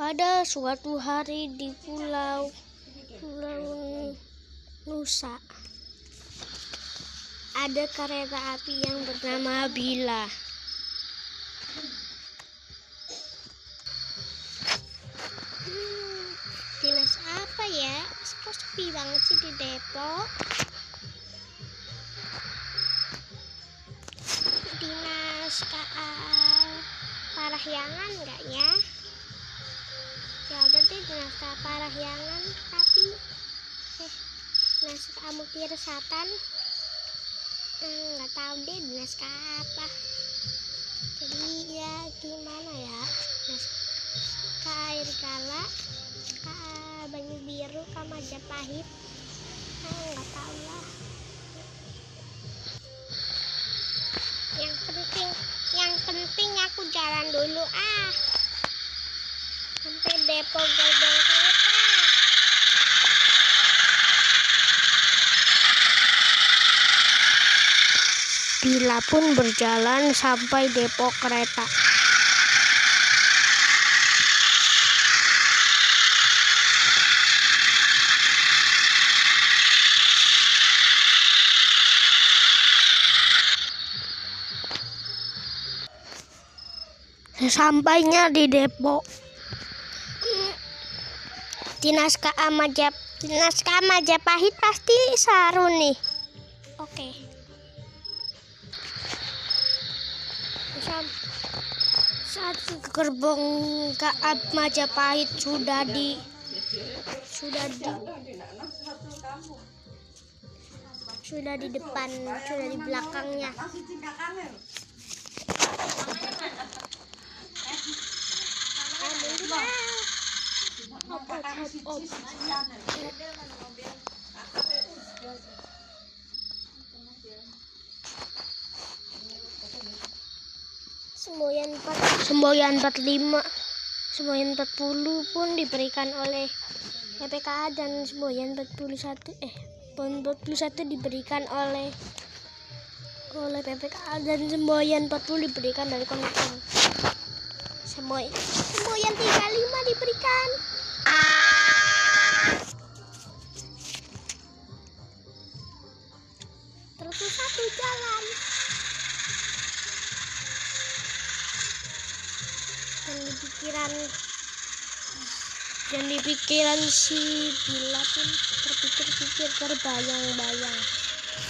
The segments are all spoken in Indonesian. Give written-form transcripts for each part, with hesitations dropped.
Pada suatu hari di Pulau Nusa, ada kereta api yang bernama Bila. Dinas apa ya? Kok sepi banget sih di Depok? Dinas KA Parahyangan enggak ya? Ya ada deh Dinas KA Parahyangan, tapi Dinas KA Mutiara Selatan nggak tahu deh Dinas KA apa. Jadi ya gimana ya? Dinas KA Air Gala, KA Banyu Biru, KA Majapahit, nggak tahu lah. Yang penting aku jalan dulu sampai Depok gerbang kereta. Bila pun berjalan sampai Depok kereta. Sampainya di Depok, Dinas KA Majapahit pasti seru nih. Oke. Saat gerbong KA Majapahit sudah di depan, sudah di belakangnya. Semboyan 45, semboyan 40 pun diberikan oleh PPKA, dan semboyan 41 diberikan oleh PPKA, dan semboyan 40 diberikan dari konduktor. Semboyan 35 diberikan. Terus satu jalan. Dan di pikiran si Bila pun terpikir-pikir, terbayang-bayang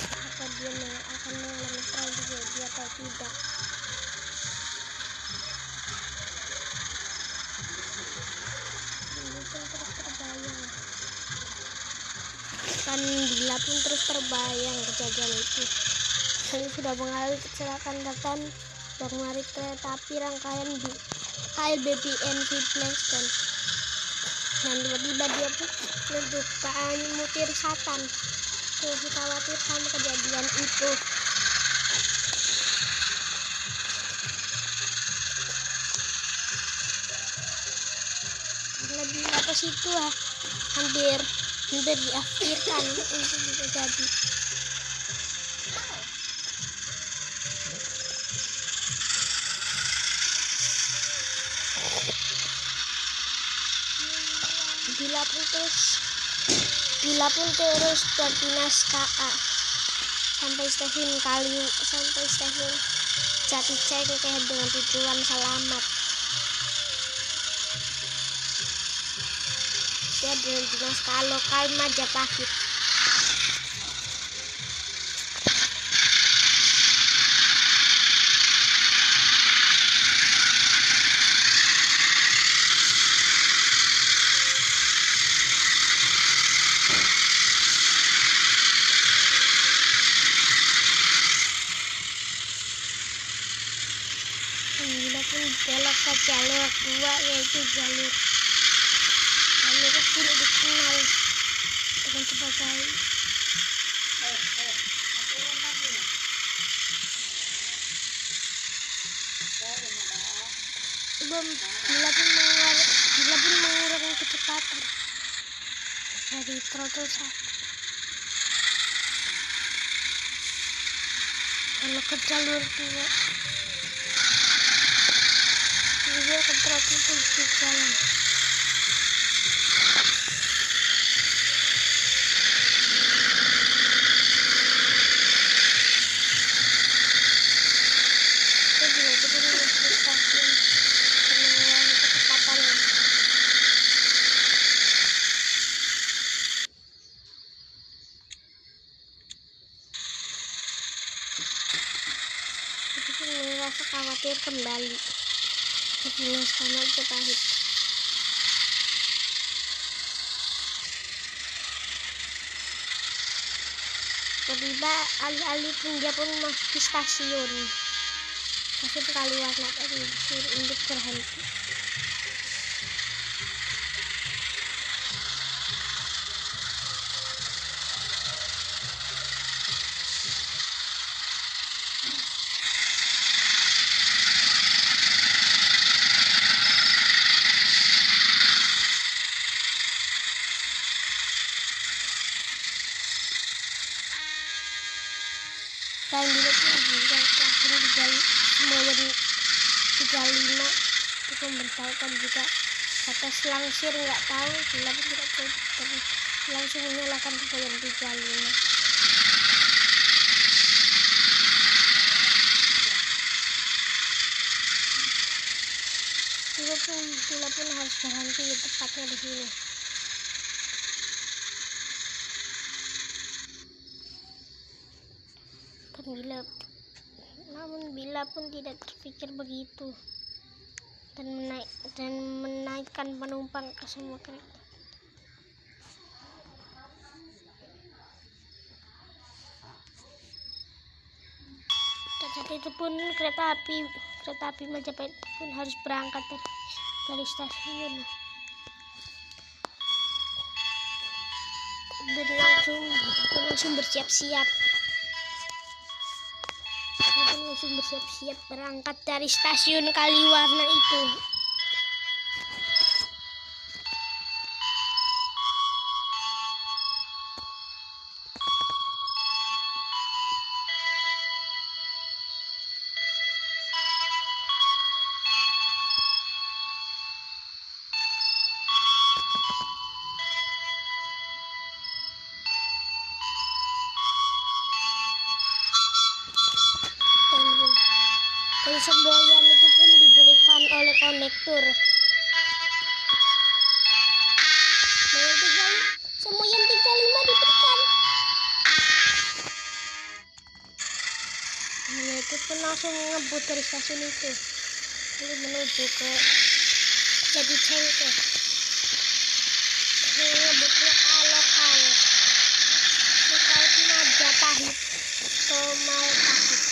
apa dia akan mengalami tragedi atau tidak. Dan Bila pun terus terbayang kejadian itu. Saya sudah mengalami kecelakaan dan menarik kereta api rangkaian di KLBBN Fitness, dan tiba-tiba dia pun menuju KA Mutiara Selatan. Terus khawatir sama kejadian itu. Lebih ke situ hampir diakhirkan untuk bisa jadi. Bila pun terus dari Dinas KA sampai stasiun Jati Cengkeh dengan tujuan selamat. Dia dari Dinas KA lokal Majapahit. Bila pun belok ke jalur 2, yaitu jalur tidak dikenal dengan sebagai Bila pun mengurangi kecepatan dari throttle 1. Kalau ke jalur 2, dia ke throttle 7 jalan. bila itu pun masuk stasiun dengan kecepatannya. Tapi pun merasa khawatir kembali ke Dinas Majapahit. Tiba-tiba alih-alih pun dia pun masuk di stasiun Kaliwarna tadi disuruh untuk berhenti. Dan bila pun juga langsung semuanya di 35 itu memberitahukan juga kata selangsir nggak tahu bila pun tidak tahu langsung menyalakan yang 35. Bila pun harus berhenti tepatnya di sini. Namun bila pun tidak terpikir begitu dan menaikkan penumpang ke semua kereta. Dan saat itu pun kereta api Majapahit pun harus berangkat dari stasiun dan langsung bersiap-siap. Berangkat dari stasiun Kaliwarna itu. Dan semboyan itu pun diberikan oleh kondektur. Semboyan 35 diberikan. Itu pun langsung ngebut dari stasiun itu, lalu menuju ke Jadi Cengke. Ngebutnya lokal Majapahit ke Malpahit.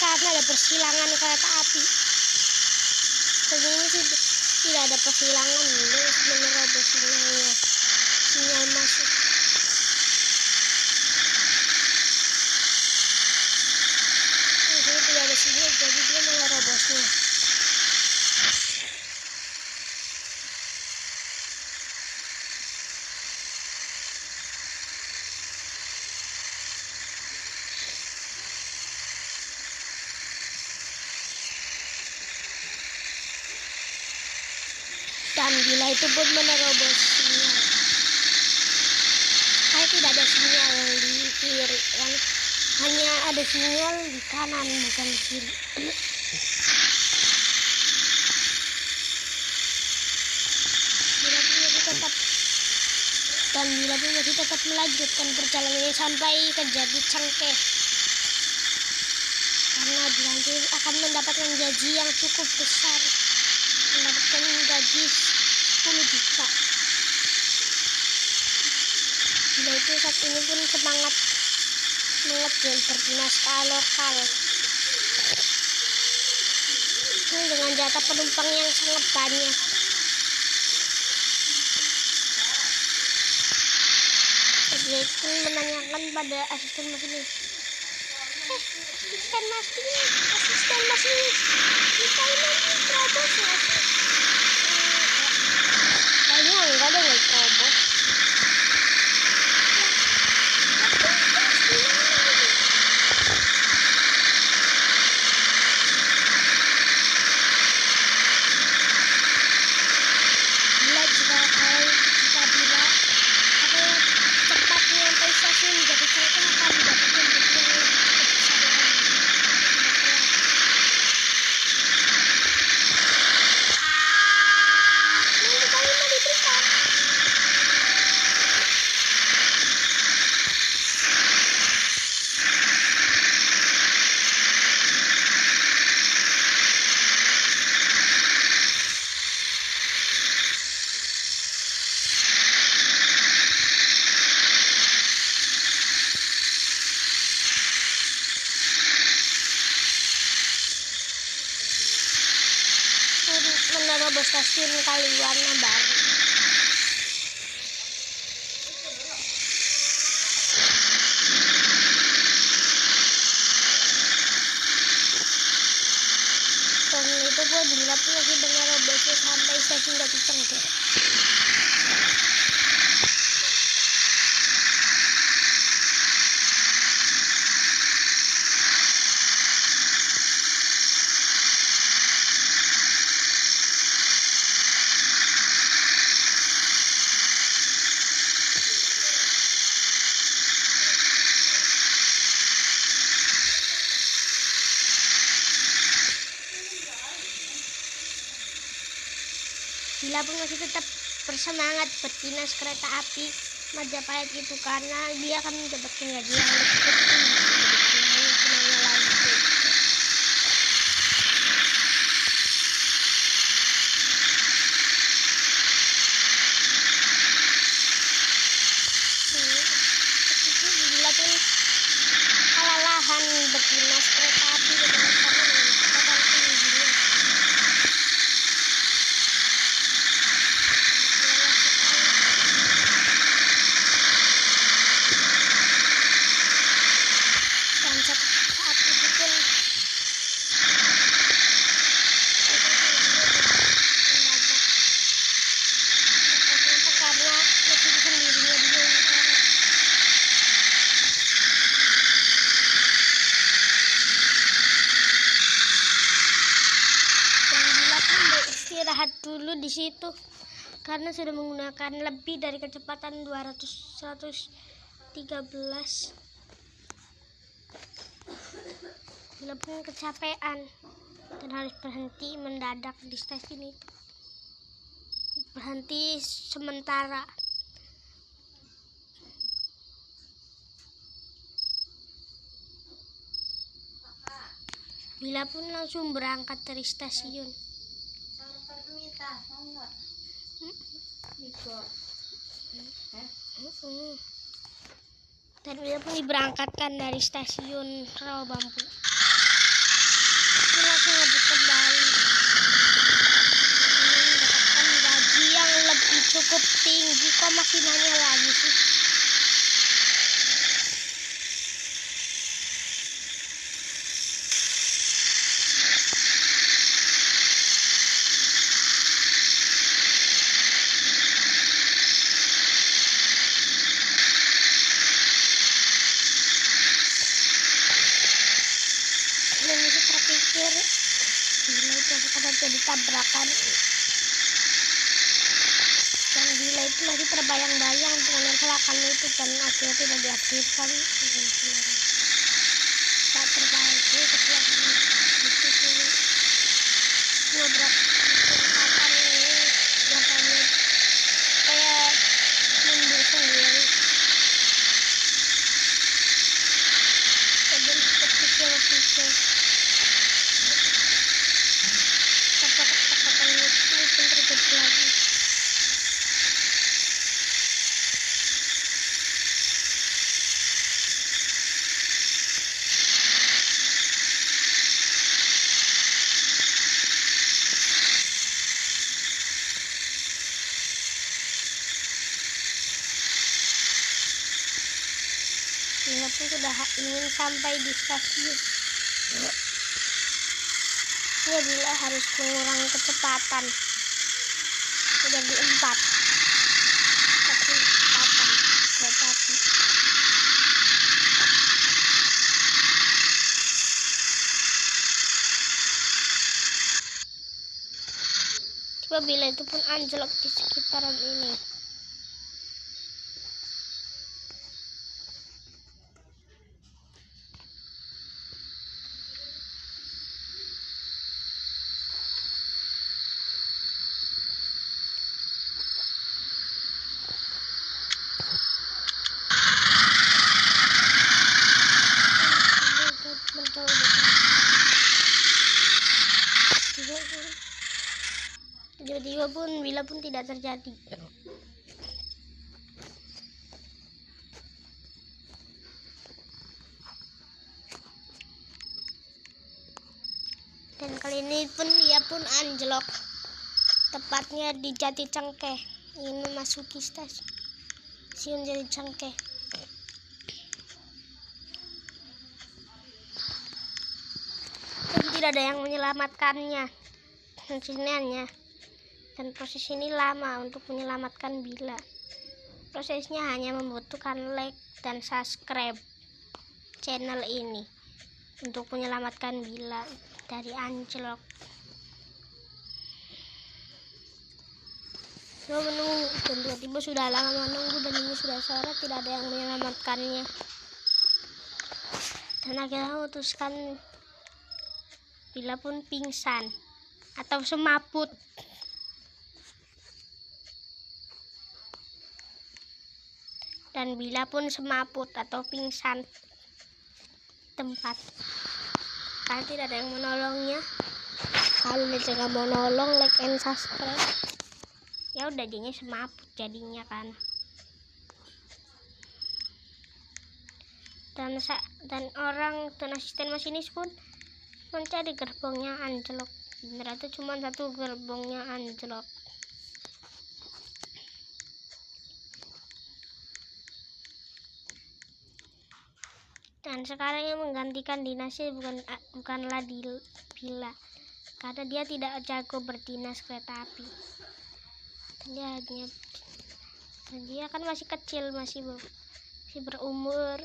Karena ada persilangan kereta api. Tapi ini sih tidak ada persilangan, dia menerobos sinyal masuk. Ini tidak ada sinyal, jadi dia menerobosnya. Dan bila itu pun menerobos sinyal. Tidak ada sinyal di kiri, kan? Hanya ada sinyal di kanan, bukan di kiri. Bila pun masih tetap melanjutkan perjalanannya sampai ke Jadi Cengke. Karena nanti akan mendapatkan gaji yang cukup besar. Mendapatkan gaji 10 juta. Bila itu saat ini pun semangat berdinas ke lokal dengan jatah penumpang yang sangat banyak. Dia pun menanyakan pada asisten masinis, asisten masinis, kita ini terobos nggak sih? Kayaknya enggak deh, nggak terobos. Menerobos stasiun Kaliwarna Baru. Dan itu pun Dila pun masih menerobos sampai stasiun Jati Cengkir. Dila pun masih tetap bersemangat berdinas kereta api Majapahit itu karena dia akan mendapatkan gaji yang lebih tinggi dibanding lain. Dila pun kelelahan berdinas kereta api dengan karena kecepatan tingginya. Istirahat dulu di situ karena sudah menggunakan lebih dari kecepatan 113. Bila pun kecapean dan harus berhenti mendadak di stasiun itu. Berhenti sementara. Bila pun langsung berangkat dari stasiun. Dan Bila pun diberangkatkan dari stasiun Rawabampu. Langsung ngebut kembali. Mendapatkan gaji yang lebih cukup tinggi. Kok masih nanya lagi sih? Bila itu akan jadi tabrakan. Dan Bila itu masih terbayang-bayang dengan kecelakaan itu dan akhirnya tidak diakhirkan. Tak terbaiki kecelakaan itu dua kesempatan ini rasanya kayak mundur sendiri. Dan pikir-pikir kata-kata itu mungkin terjadi lagi. Bila pun sudah ingin sampai di stasiun. Ya, Bila harus mengurangi kecepatan menjadi 4 kecepatan kereta api. Tiba Bila itu pun anjlok di sekitaran ini. Tiba-tiba pun Bila pun tidak terjadi. Dan kali ini pun dia pun anjlok, tepatnya di Jati Cengkeh, ingin memasuki stasiun Jati Cengkeh. Dan tidak ada yang menyelamatkannya. Dan proses ini lama untuk menyelamatkan Bila. Prosesnya hanya membutuhkan like dan subscribe channel ini untuk menyelamatkan Bila dari anjlok. Coba menunggu, dan tiba-tiba sudah lama menunggu dan ini sudah sore, tidak ada yang menyelamatkannya. Dan akhirnya memutuskan Bila pun pingsan atau semaput. Dan Bila pun semaput atau pingsan tempat. Karena tidak ada yang menolongnya. Kalau dia nggak mau nolong, like and subscribe, ya udah jadinya semaput jadinya kan. Dan asisten masinis pun mencari gerbongnya anjlok. Ternyata cuma satu gerbongnya anjlok. Dan sekarang yang menggantikan dinasnya bukanlah Bila, karena dia tidak jago berdinas kereta api. Dia kan masih kecil, masih berumur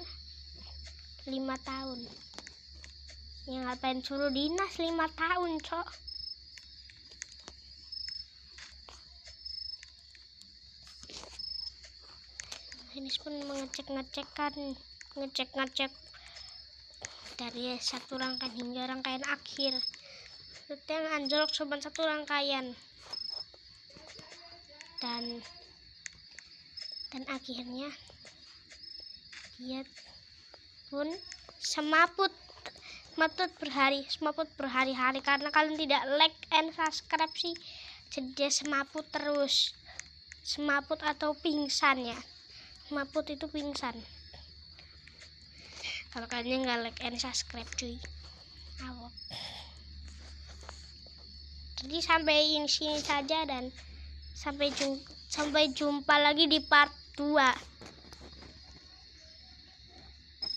5 tahun. Yang ngapain suruh dinas 5 tahun, cok? Ini pun ngecek dari satu rangkaian hingga rangkaian akhir. Yang anjlok cuma satu rangkaian. Dan akhirnya dia pun semaput berhari-hari, karena kalian tidak like and subscribe sih, jadi dia semaput terus. Semaput atau pingsan ya. Semaput itu pingsan kalau kalian nggak like and subscribe, cuy. Awok. Jadi sampai sini saja, dan sampai jumpa lagi di part 2.